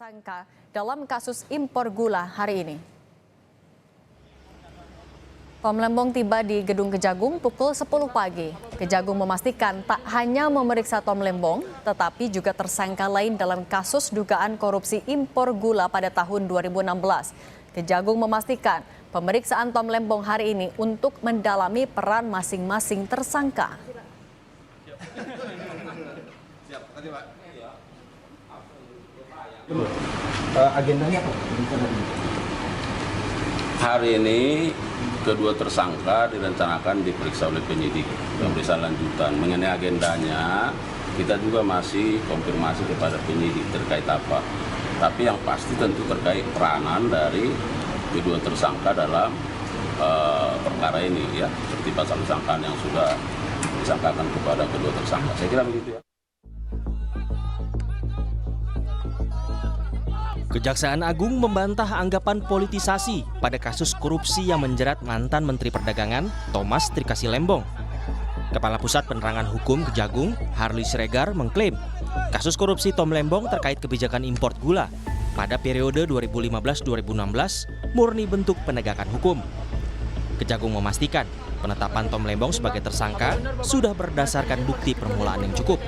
tersangka dalam kasus impor gula hari ini. Tom Lembong tiba di Gedung Kejagung pukul 10 pagi. Kejagung memastikan tak hanya memeriksa Tom Lembong, tetapi juga tersangka lain dalam kasus dugaan korupsi impor gula pada tahun 2016. Kejagung memastikan pemeriksaan Tom Lembong hari ini untuk mendalami peran masing-masing tersangka. Agendanya apa? Hari ini kedua tersangka direncanakan diperiksa oleh penyidik pemeriksaan lanjutan. Mengenai agendanya, kita juga masih konfirmasi kepada penyidik terkait apa. Tapi yang pasti tentu terkait peranan dari kedua tersangka dalam perkara ini, ya, seperti pasal sangkaan yang sudah disangkakan kepada kedua tersangka. Saya kira begitu, ya. Kejaksaan Agung membantah anggapan politisasi pada kasus korupsi yang menjerat mantan Menteri Perdagangan Thomas Trikasih Lembong. Kepala Pusat Penerangan Hukum Kejagung, Harley Sregar, mengklaim kasus korupsi Tom Lembong terkait kebijakan impor gula pada periode 2015-2016 murni bentuk penegakan hukum. Kejagung memastikan penetapan Tom Lembong sebagai tersangka sudah berdasarkan bukti permulaan yang cukup.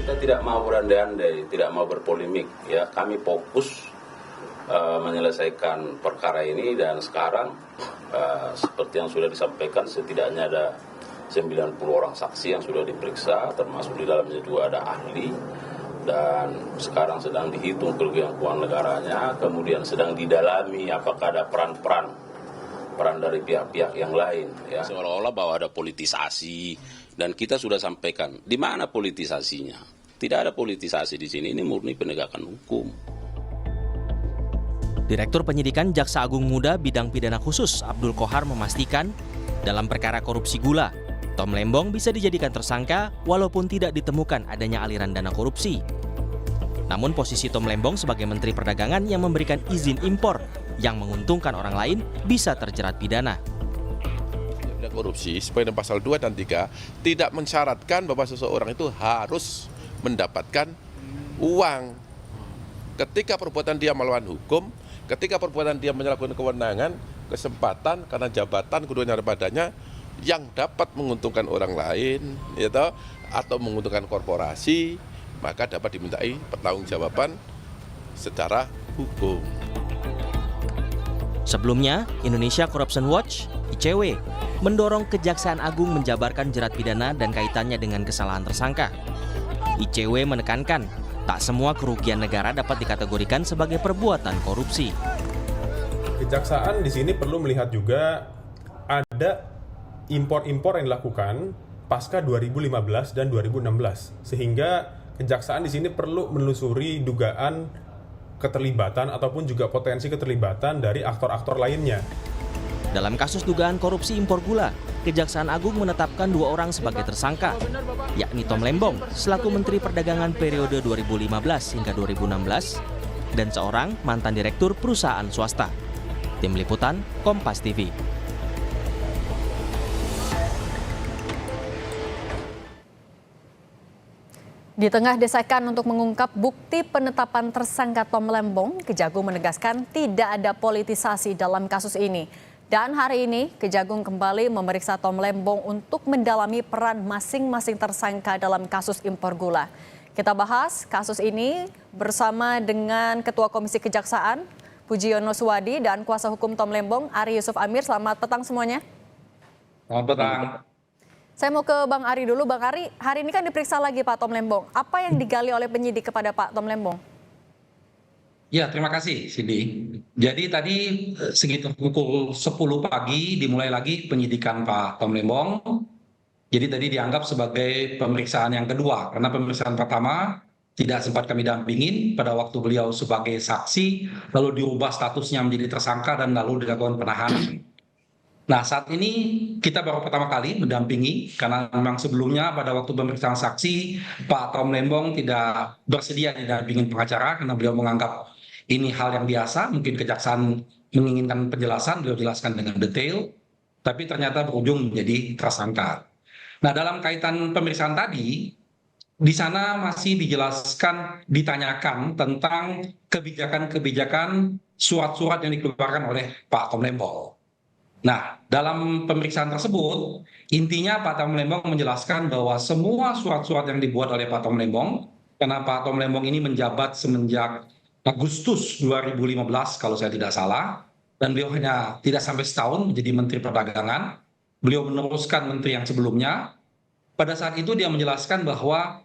Kita tidak mau berandai-andai, tidak mau berpolemik, ya. Kami fokus menyelesaikan perkara ini dan sekarang seperti yang sudah disampaikan setidaknya ada 90 orang saksi yang sudah diperiksa, termasuk di dalamnya juga ada ahli, dan sekarang sedang dihitung kerugian keuangan negaranya, kemudian sedang didalami apakah ada peran dari pihak-pihak yang lain, ya. Seolah-olah bahwa ada politisasi, dan kita sudah sampaikan di mana politisasinya. Tidak ada politisasi di sini, ini murni penegakan hukum. Direktur Penyidikan Jaksa Agung Muda Bidang Pidana Khusus Abdul Kohar memastikan dalam perkara korupsi gula, Tom Lembong bisa dijadikan tersangka walaupun tidak ditemukan adanya aliran dana korupsi. Namun posisi Tom Lembong sebagai Menteri Perdagangan yang memberikan izin impor yang menguntungkan orang lain bisa terjerat pidana. Korupsi, sesuai dengan pasal 2 dan 3, tidak mensyaratkan bahwa seseorang itu harus mendapatkan uang. Ketika perbuatan dia melawan hukum, ketika perbuatan dia menyalahgunakan kewenangan, kesempatan, karena jabatan keduanya padanya yang dapat menguntungkan orang lain, gitu, atau menguntungkan korporasi, maka dapat dimintai pertanggungjawaban secara hukum. Sebelumnya, Indonesia Corruption Watch (ICW) mendorong Kejaksaan Agung menjabarkan jerat pidana dan kaitannya dengan kesalahan tersangka. ICW menekankan tak semua kerugian negara dapat dikategorikan sebagai perbuatan korupsi. Kejaksaan di sini perlu melihat juga ada impor-impor yang dilakukan pasca 2015 dan 2016, sehingga Kejaksaan di sini perlu menelusuri dugaan keterlibatan ataupun juga potensi keterlibatan dari aktor-aktor lainnya. Dalam kasus dugaan korupsi impor gula, Kejaksaan Agung menetapkan 2 orang sebagai tersangka, yakni Tom Lembong selaku Menteri Perdagangan periode 2015 hingga 2016 dan seorang mantan direktur perusahaan swasta. Tim Liputan, Kompas TV. Di tengah desakan untuk mengungkap bukti penetapan tersangka Tom Lembong, Kejagung menegaskan tidak ada politisasi dalam kasus ini. Dan hari ini, Kejagung kembali memeriksa Tom Lembong untuk mendalami peran masing-masing tersangka dalam kasus impor gula. Kita bahas kasus ini bersama dengan Ketua Komisi Kejaksaan, Pujiono Suwadi, dan Kuasa Hukum Tom Lembong, Ari Yusuf Amir. Selamat petang semuanya. Selamat petang. Saya mau ke Bang Ari dulu. Bang Ari, hari ini kan diperiksa lagi Pak Tom Lembong. Apa yang digali oleh penyidik kepada Pak Tom Lembong? Ya, terima kasih, Cindy. Jadi tadi sekitar pukul 10 pagi dimulai lagi penyidikan Pak Tom Lembong. Jadi tadi dianggap sebagai pemeriksaan yang kedua, karena pemeriksaan pertama tidak sempat kami dampingin pada waktu beliau sebagai saksi, lalu dirubah statusnya menjadi tersangka dan lalu dilakukan penahanan. Nah, saat ini kita baru pertama kali mendampingi, karena memang sebelumnya pada waktu pemeriksaan saksi, Pak Tom Lembong tidak bersedia didampingin pengacara karena beliau menganggap ini hal yang biasa, mungkin Kejaksaan menginginkan penjelasan, beliau jelaskan dengan detail, tapi ternyata berujung menjadi tersangka. Nah, dalam kaitan pemeriksaan tadi, di sana masih dijelaskan, ditanyakan tentang kebijakan-kebijakan surat-surat yang dikeluarkan oleh Pak Tom Lembong. Nah, dalam pemeriksaan tersebut, intinya Pak Tom Lembong menjelaskan bahwa semua surat-surat yang dibuat oleh Pak Tom Lembong, karena Pak Tom Lembong ini menjabat semenjak Agustus 2015 kalau saya tidak salah, dan beliau hanya tidak sampai setahun menjadi Menteri Perdagangan, beliau meneruskan menteri yang sebelumnya. Pada saat itu dia menjelaskan bahwa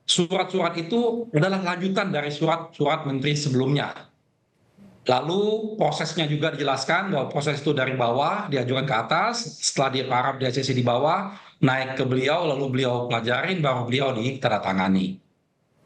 surat-surat itu adalah lanjutan dari surat-surat menteri sebelumnya. Lalu prosesnya juga dijelaskan bahwa proses itu dari bawah diajukan ke atas, setelah diparaf di ACC di bawah, naik ke beliau, lalu beliau pelajarin, baru beliau ditandatangani.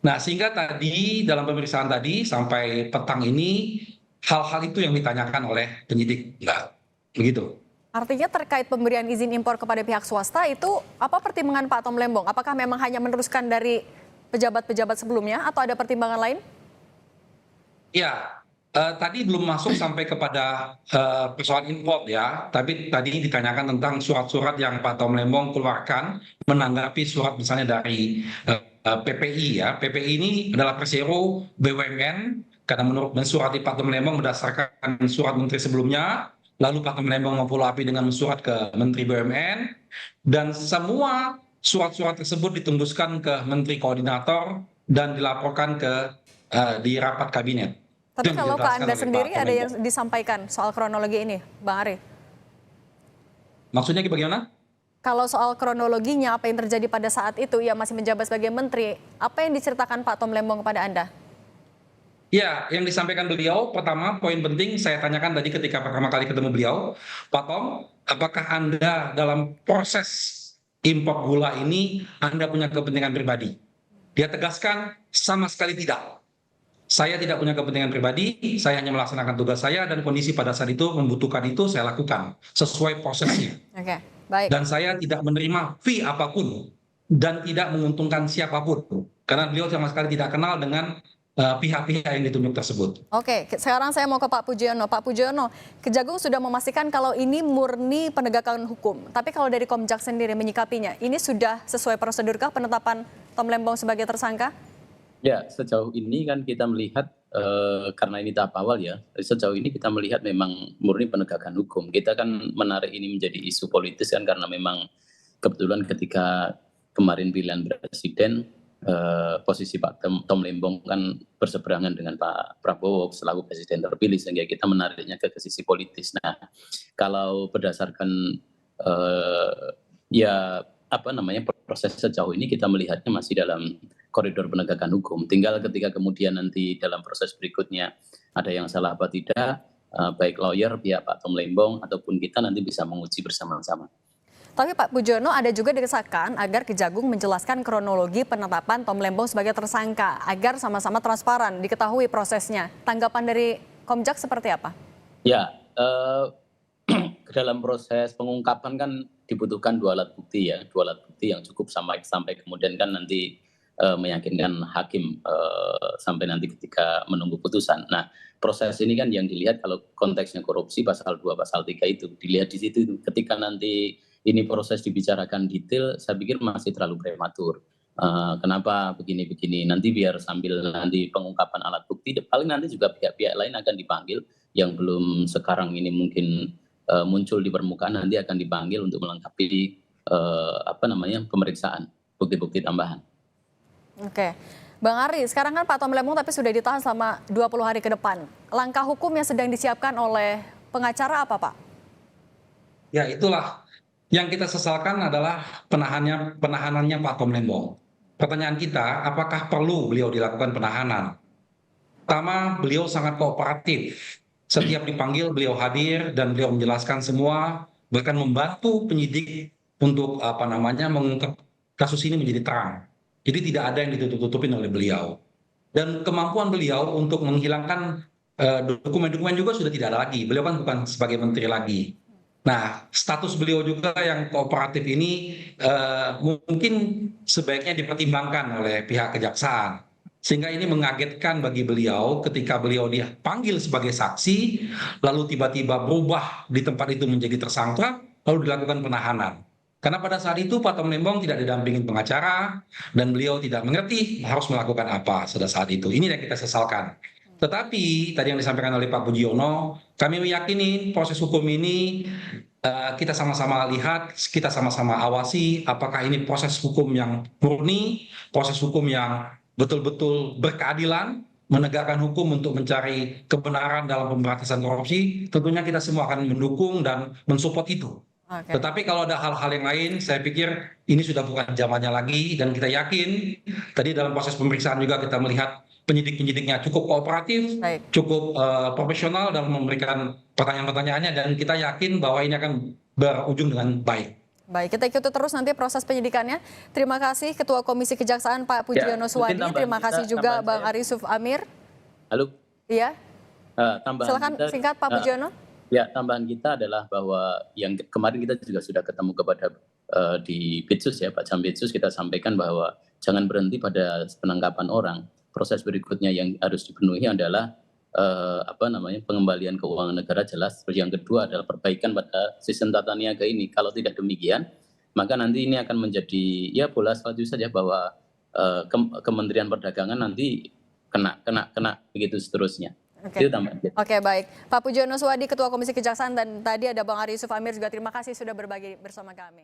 Nah, sehingga tadi dalam pemeriksaan tadi sampai petang ini hal-hal itu yang ditanyakan oleh penyidik. Enggak, begitu. Artinya terkait pemberian izin impor kepada pihak swasta itu apa pertimbangan Pak Tom Lembong? Apakah memang hanya meneruskan dari pejabat-pejabat sebelumnya atau ada pertimbangan lain? Ya, tadi belum masuk sampai kepada persoalan import ya, tapi tadi ditanyakan tentang surat-surat yang Pak Tom Lembong keluarkan menanggapi surat misalnya dari PPI ya. PPI ini adalah persero BUMN karena menurut mensurati Pak Tom Lembong berdasarkan surat menteri sebelumnya, lalu Pak Tom Lembong memfollow up dengan surat ke Menteri BUMN, dan semua surat-surat tersebut ditembuskan ke Menteri Koordinator dan dilaporkan ke di rapat kabinet. Tapi Itu yang kalau ke dijelaskan Anda oleh sendiri Pak Tom ada yang Lembong. disampaikan soal kronologi ini, Bang Ari? Maksudnya bagaimana? Kalau soal kronologinya apa yang terjadi pada saat itu ia masih menjabat sebagai menteri, apa yang diceritakan Pak Tom Lembong kepada Anda? Ya, yang disampaikan beliau, pertama poin penting saya tanyakan tadi ketika pertama kali ketemu beliau, Pak Tom, apakah Anda dalam proses impor gula ini Anda punya kepentingan pribadi? Dia tegaskan sama sekali tidak. Saya tidak punya kepentingan pribadi, saya hanya melaksanakan tugas saya dan kondisi pada saat itu membutuhkan itu saya lakukan sesuai prosesnya. Oke, baik. Dan saya tidak menerima fee apapun dan tidak menguntungkan siapapun karena beliau sama sekali tidak kenal dengan pihak-pihak yang ditunjuk tersebut. Oke, sekarang saya mau ke Pak Pujono. Pak Pujono, Kejagung sudah memastikan kalau ini murni penegakan hukum. Tapi kalau dari Komjak sendiri menyikapinya, ini sudah sesuai prosedurkah penetapan Tom Lembong sebagai tersangka? Ya, sejauh ini kan kita melihat, karena ini tahap awal ya, sejauh ini kita melihat memang murni penegakan hukum. Kita kan menarik ini menjadi isu politis kan karena memang kebetulan ketika kemarin pilihan presiden, posisi Pak Tom Lembong kan berseberangan dengan Pak Prabowo selaku presiden terpilih, sehingga kita menariknya ke sisi politis. Nah, kalau berdasarkan proses sejauh ini kita melihatnya masih dalam koridor penegakan hukum. Tinggal ketika kemudian nanti dalam proses berikutnya ada yang salah apa tidak, baik lawyer, pihak Pak Tom Lembong ataupun kita nanti bisa menguji bersama-sama. Tapi Pak Pujono, ada juga desakan agar Kejagung menjelaskan kronologi penetapan Tom Lembong sebagai tersangka agar sama-sama transparan diketahui prosesnya. Tanggapan dari Komjak seperti apa? Ya, dalam proses pengungkapan kan dibutuhkan dua alat bukti yang cukup sampai kemudian kan nanti meyakinkan hakim sampai nanti ketika menunggu putusan. Nah, proses ini kan yang dilihat kalau konteksnya korupsi pasal 2 pasal 3 itu dilihat di situ. Ketika nanti ini proses dibicarakan detail, saya pikir masih terlalu prematur. Kenapa begini-begini? Nanti biar sambil nanti pengungkapan alat bukti, paling nanti juga pihak-pihak lain akan dipanggil yang belum sekarang ini mungkin muncul di permukaan, nanti akan dipanggil untuk melengkapi pemeriksaan bukti-bukti tambahan. Oke, Bang Ari, sekarang kan Pak Tom Lembong tapi sudah ditahan selama 20 hari ke depan. Langkah hukum yang sedang disiapkan oleh pengacara apa, Pak? Ya, itulah yang kita sesalkan adalah penahanannya Pak Tom Lembong. Pertanyaan kita, apakah perlu beliau dilakukan penahanan? Pertama, beliau sangat kooperatif. Setiap dipanggil beliau hadir dan beliau menjelaskan semua, bahkan membantu penyidik untuk mengungkap kasus ini menjadi terang. Jadi tidak ada yang ditutup-tutupin oleh beliau. Dan kemampuan beliau untuk menghilangkan dokumen-dokumen juga sudah tidak ada lagi. Beliau kan bukan sebagai menteri lagi. Nah, status beliau juga yang kooperatif ini mungkin sebaiknya dipertimbangkan oleh pihak kejaksaan. Sehingga ini mengagetkan bagi beliau ketika beliau dipanggil sebagai saksi, lalu tiba-tiba berubah di tempat itu menjadi tersangka, lalu dilakukan penahanan. Karena pada saat itu Pak Tom Lembong tidak didampingin pengacara dan beliau tidak mengerti harus melakukan apa pada saat itu. Ini yang kita sesalkan. Tetapi tadi yang disampaikan oleh Pak Pujiono, kami meyakini proses hukum ini kita sama-sama lihat, kita sama-sama awasi apakah ini proses hukum yang murni, proses hukum yang betul-betul berkeadilan, menegakkan hukum untuk mencari kebenaran dalam pemberantasan korupsi. Tentunya kita semua akan mendukung dan mensupport itu. Oke. Tetapi kalau ada hal-hal yang lain, saya pikir ini sudah bukan zamannya lagi, dan kita yakin tadi dalam proses pemeriksaan juga kita melihat penyidik-penyidiknya cukup kooperatif, Baik. cukup profesional dalam memberikan pertanyaan-pertanyaannya, dan kita yakin bahwa ini akan berujung dengan baik. Baik, kita ikuti terus nanti proses penyidikannya. Terima kasih Ketua Komisi Kejaksaan Pak Pujiono Suwadi. mungkin tambahan Terima kasih kita- juga tambahan Bang saya. Arisuf Amir. Halo, Iya, tambahan silakan kita, singkat Pak Pujiono. Ya, tambahan kita adalah bahwa yang kemarin kita juga sudah ketemu kepada di Pitsus ya, Pak Jampitsus, kita sampaikan bahwa jangan berhenti pada penangkapan orang. Proses berikutnya yang harus dipenuhi adalah pengembalian keuangan negara jelas. Terus yang kedua adalah perbaikan pada sistem tata niaga ini. Kalau tidak demikian, maka nanti ini akan menjadi ya bola salju saja bahwa Kementerian Perdagangan nanti kena begitu seterusnya. Oke. Itu tambahan kita. Oke, baik. Pak Pujiono Suwadi, Ketua Komisi Kejaksaan, dan tadi ada Bang Arisuf Amir juga. Terima kasih sudah berbagi bersama kami.